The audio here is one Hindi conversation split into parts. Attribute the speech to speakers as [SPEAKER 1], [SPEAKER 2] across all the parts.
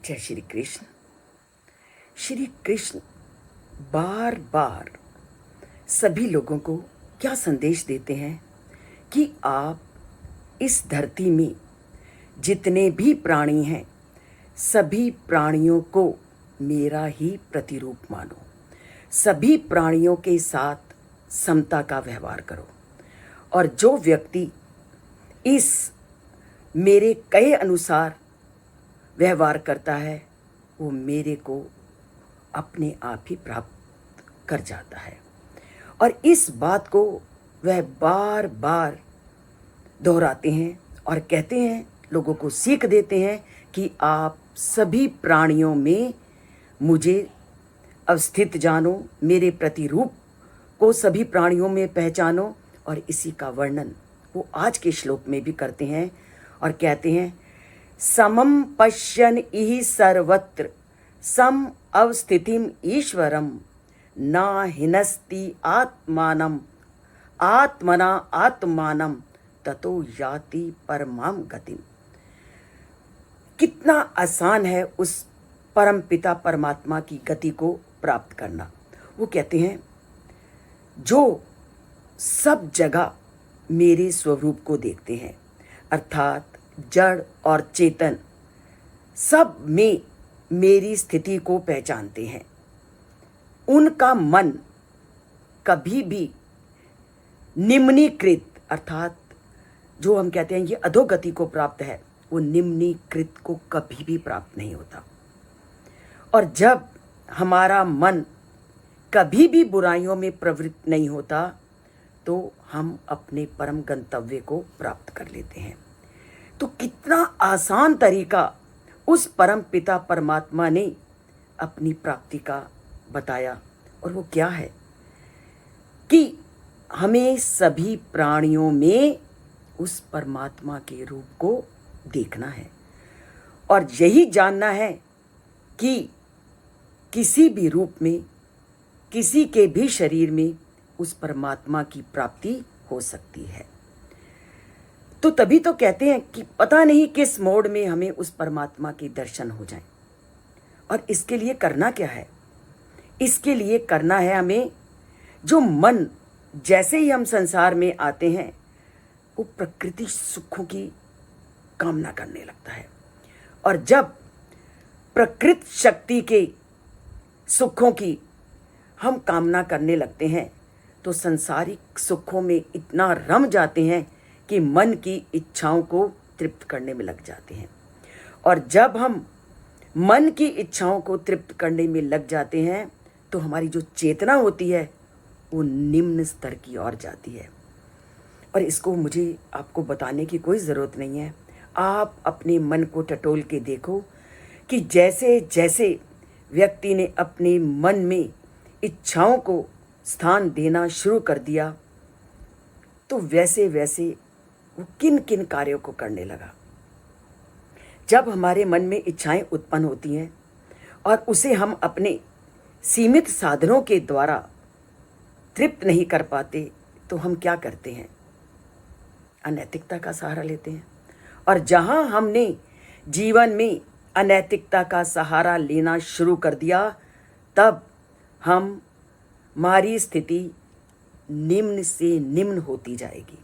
[SPEAKER 1] जय श्री कृष्ण। श्री कृष्ण बार बार सभी लोगों को क्या संदेश देते हैं कि आप इस धरती में जितने भी प्राणी हैं सभी प्राणियों को मेरा ही प्रतिरूप मानो, सभी प्राणियों के साथ समता का व्यवहार करो। और जो व्यक्ति इस मेरे कहे अनुसार व्यवहार करता है वो मेरे को अपने आप ही प्राप्त कर जाता है। और इस बात को वह बार बार दोहराते हैं और कहते हैं, लोगों को सीख देते हैं कि आप सभी प्राणियों में मुझे अवस्थित जानो, मेरे प्रतिरूप को सभी प्राणियों में पहचानो। और इसी का वर्णन वो आज के श्लोक में भी करते हैं और कहते हैं, समम पश्यन् इहि सर्वत्र सम अवस्थितिम ईश्वरम ना हिनस्ति आत्मानम आत्मना आत्मानम ततो याति परमाम गतिम। कितना आसान है उस परम पिता परमात्मा की गति को प्राप्त करना। वो कहते हैं, जो सब जगह मेरे स्वरूप को देखते हैं, अर्थात जड़ और चेतन सब में मेरी स्थिति को पहचानते हैं, उनका मन कभी भी निम्नीकृत, अर्थात जो हम कहते हैं ये अधोगति को प्राप्त है, वो निम्नीकृत को कभी भी प्राप्त नहीं होता। और जब हमारा मन कभी भी बुराइयों में प्रवृत्त नहीं होता तो हम अपने परम गंतव्य को प्राप्त कर लेते हैं। तो कितना आसान तरीका उस परम पिता परमात्मा ने अपनी प्राप्ति का बताया। और वो क्या है कि हमें सभी प्राणियों में उस परमात्मा के रूप को देखना है और यही जानना है कि किसी भी रूप में, किसी के भी शरीर में उस परमात्मा की प्राप्ति हो सकती है। तो तभी तो कहते हैं कि पता नहीं किस मोड़ में हमें उस परमात्मा के दर्शन हो जाएं। और इसके लिए करना क्या है? इसके लिए करना है हमें, जो मन जैसे ही हम संसार में आते हैं वो प्रकृति सुखों की कामना करने लगता है। और जब प्रकृति शक्ति के सुखों की हम कामना करने लगते हैं तो संसारिक सुखों में इतना रम जाते हैं कि मन की इच्छाओं को तृप्त करने में लग जाते हैं। और जब हम मन की इच्छाओं को तृप्त करने में लग जाते हैं तो हमारी जो चेतना होती है वो निम्न स्तर की ओर जाती है। और इसको मुझे आपको बताने की कोई ज़रूरत नहीं है। आप अपने मन को टटोल के देखो कि जैसे जैसे व्यक्ति ने अपने मन में इच्छाओं को स्थान देना शुरू कर दिया तो वैसे वैसे वो किन किन कार्यों को करने लगा। जब हमारे मन में इच्छाएं उत्पन्न होती हैं और उसे हम अपने सीमित साधनों के द्वारा तृप्त नहीं कर पाते तो हम क्या करते हैं? अनैतिकता का सहारा लेते हैं। और जहां हमने जीवन में अनैतिकता का सहारा लेना शुरू कर दिया तब हमारी स्थिति निम्न से निम्न होती जाएगी।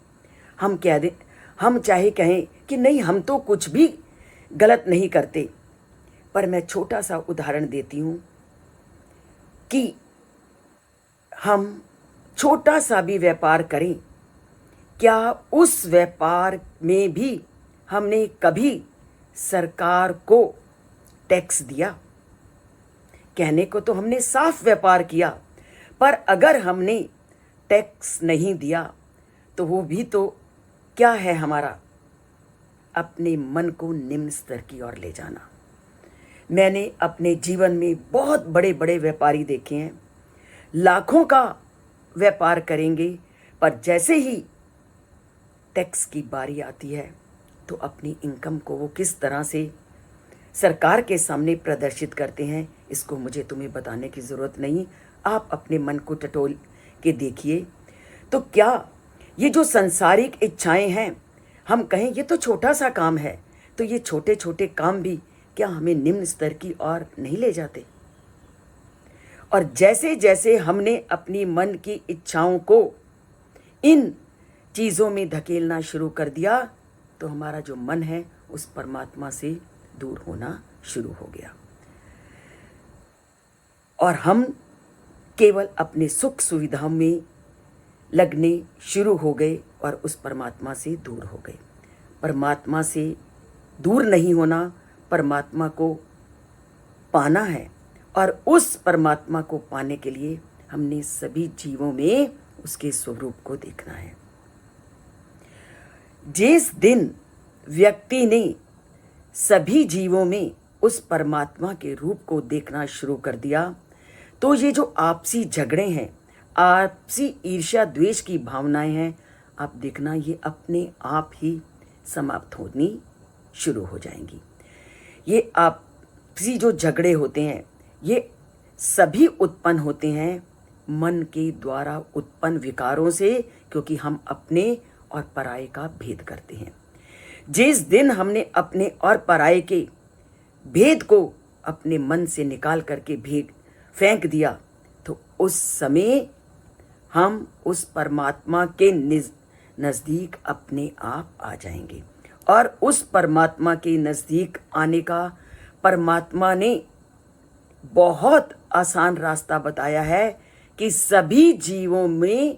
[SPEAKER 1] हम चाहे कहें कि नहीं, हम तो कुछ भी गलत नहीं करते, पर मैं छोटा सा उदाहरण देती हूँ कि हम छोटा सा भी व्यापार करें, क्या उस व्यापार में भी हमने कभी सरकार को टैक्स दिया? कहने को तो हमने साफ व्यापार किया, पर अगर हमने टैक्स नहीं दिया तो वो भी तो क्या है हमारा? अपने मन को निम्न स्तर की ओर ले जाना। मैंने अपने जीवन में बहुत बड़े बड़े व्यापारी देखे हैं, लाखों का व्यापार करेंगे, पर जैसे ही टैक्स की बारी आती है तो अपनी इनकम को वो किस तरह से सरकार के सामने प्रदर्शित करते हैं, इसको मुझे तुम्हें बताने की ज़रूरत नहीं। आप अपने मन को टटोल के देखिए। तो क्या ये जो सांसारिक इच्छाएं हैं, हम कहें ये तो छोटा सा काम है, तो ये छोटे छोटे काम भी क्या हमें निम्न स्तर की ओर नहीं ले जाते? और जैसे जैसे हमने अपनी मन की इच्छाओं को इन चीज़ों में धकेलना शुरू कर दिया तो हमारा जो मन है उस परमात्मा से दूर होना शुरू हो गया और हम केवल अपने सुख सुविधाओं में लगने शुरू हो गए और उस परमात्मा से दूर हो गए। परमात्मा से दूर नहीं होना, परमात्मा को पाना है और उस परमात्मा को पाने के लिए हमने सभी जीवों में उसके स्वरूप को देखना है। जिस दिन व्यक्ति ने सभी जीवों में उस परमात्मा के रूप को देखना शुरू कर दिया तो ये जो आपसी झगड़े हैं, आपसी ईर्ष्या द्वेष की भावनाएं हैं, आप देखना ये अपने आप ही समाप्त होनी शुरू हो जाएंगी। ये आपसी जो झगड़े होते हैं ये सभी उत्पन्न होते हैं मन के द्वारा उत्पन्न विकारों से, क्योंकि हम अपने और पराये का भेद करते हैं। जिस दिन हमने अपने और पराये के भेद को अपने मन से निकाल करके फेंक दिया तो उस समय हम उस परमात्मा के नज़दीक अपने आप आ जाएंगे। और उस परमात्मा के नज़दीक आने का परमात्मा ने बहुत आसान रास्ता बताया है कि सभी जीवों में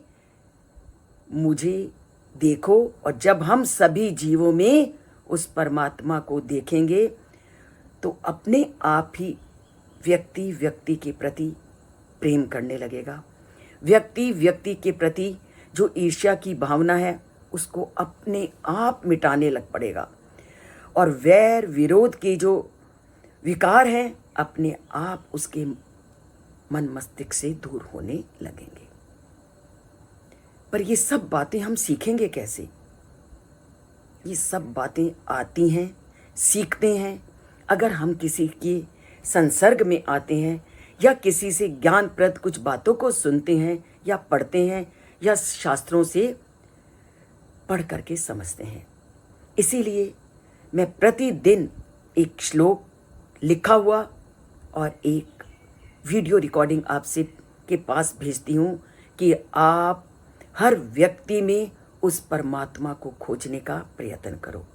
[SPEAKER 1] मुझे देखो। और जब हम सभी जीवों में उस परमात्मा को देखेंगे तो अपने आप ही व्यक्ति व्यक्ति के प्रति प्रेम करने लगेगा। व्यक्ति व्यक्ति के प्रति जो ईर्ष्या की भावना है उसको अपने आप मिटाने लग पड़ेगा और वैर विरोध के जो विकार हैं अपने आप उसके मन मस्तिष्क से दूर होने लगेंगे। पर ये सब बातें हम सीखेंगे कैसे? ये सब बातें आती हैं, सीखते हैं अगर हम किसी के संसर्ग में आते हैं या किसी से ज्ञानप्रद कुछ बातों को सुनते हैं या पढ़ते हैं या शास्त्रों से पढ़ करके समझते हैं। इसीलिए मैं प्रतिदिन एक श्लोक लिखा हुआ और एक वीडियो रिकॉर्डिंग आपसे के पास भेजती हूँ कि आप हर व्यक्ति में उस परमात्मा को खोजने का प्रयत्न करो।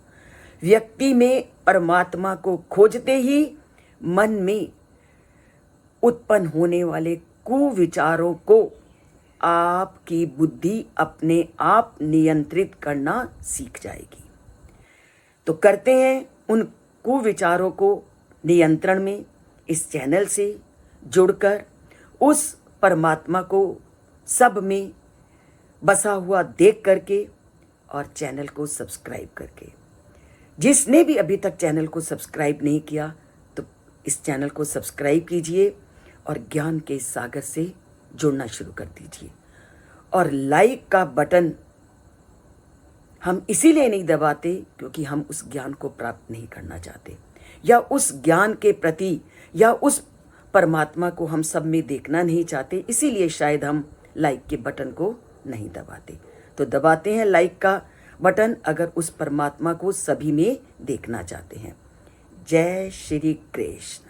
[SPEAKER 1] व्यक्ति में परमात्मा को खोजते ही मन में उत्पन्न होने वाले कुविचारों को आपकी बुद्धि अपने आप नियंत्रित करना सीख जाएगी। तो करते हैं उन कुविचारों को नियंत्रण में इस चैनल से जुड़कर उस परमात्मा को सब में बसा हुआ देख करके और चैनल को सब्सक्राइब करके। जिसने भी अभी तक चैनल को सब्सक्राइब नहीं किया तो इस चैनल को सब्सक्राइब कीजिए और ज्ञान के सागर से जुड़ना शुरू कर दीजिए। और लाइक का बटन हम इसीलिए नहीं दबाते क्योंकि हम उस ज्ञान को प्राप्त नहीं करना चाहते या उस ज्ञान के प्रति या उस परमात्मा को हम सब में देखना नहीं चाहते, इसीलिए शायद हम लाइक के बटन को नहीं दबाते। तो दबाते हैं लाइक का बटन अगर उस परमात्मा को सभी में देखना चाहते हैं। जय श्री कृष्ण।